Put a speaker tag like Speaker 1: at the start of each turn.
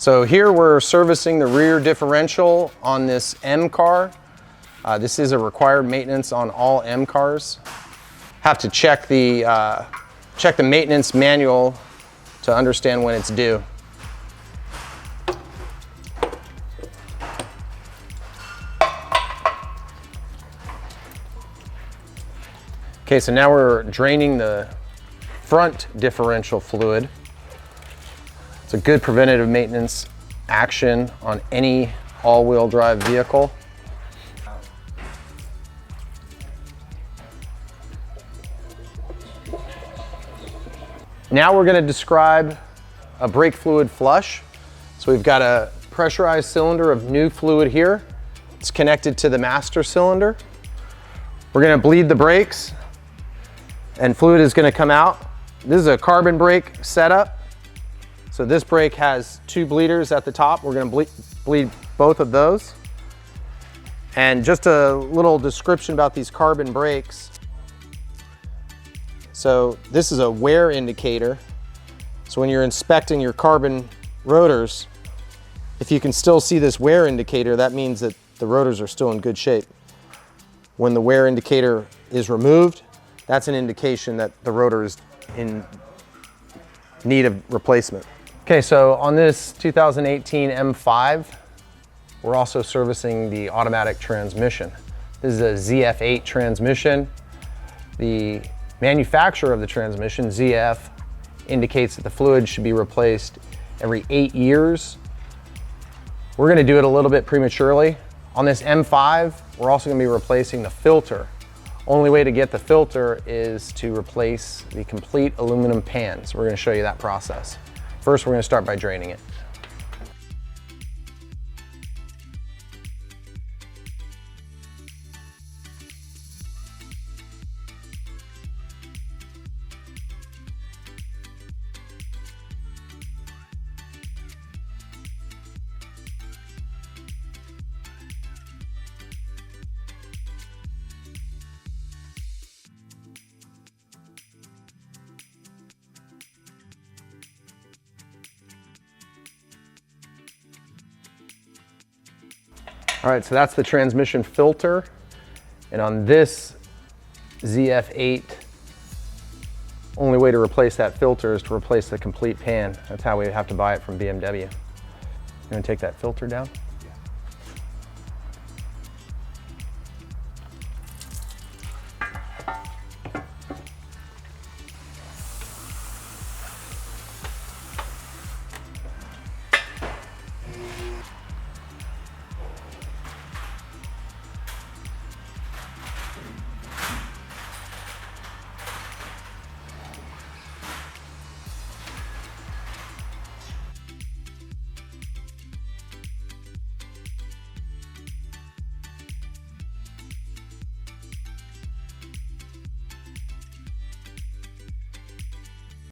Speaker 1: So here we're servicing the rear differential on this M car. This is a required maintenance on all M cars. Have to check the maintenance manual to understand when it's due. Okay, so now we're draining the front differential fluid. It's a good preventative maintenance action on any all-wheel drive vehicle. Now we're going to describe a brake fluid flush. So we've got a pressurized cylinder of new fluid here. It's connected to the master cylinder. We're going to bleed the brakes and fluid is going to come out. This is a carbon brake setup. So this brake has 2 bleeders at the top. We're going to bleed both of those. And just a little description about these carbon brakes. So this is a wear indicator. So when you're inspecting your carbon rotors, if you can still see this wear indicator, that means that the rotors are still in good shape. When the wear indicator is removed, that's an indication that the rotor is in need of replacement. Okay, so on this 2018 M5, we're also servicing the automatic transmission. This is a ZF8 transmission. The manufacturer of the transmission, ZF, indicates that the fluid should be replaced every 8 years. We're going to do it a little bit prematurely. On this M5, we're also going to be replacing the filter. Only way to get the filter is to replace the complete aluminum pan. So we're going to show you that process. First, we're going to start by draining it. All right, so that's the transmission filter. And on this ZF8, only way to replace that filter is to replace the complete pan. That's how we have to buy it from BMW. I'm gonna take that filter down.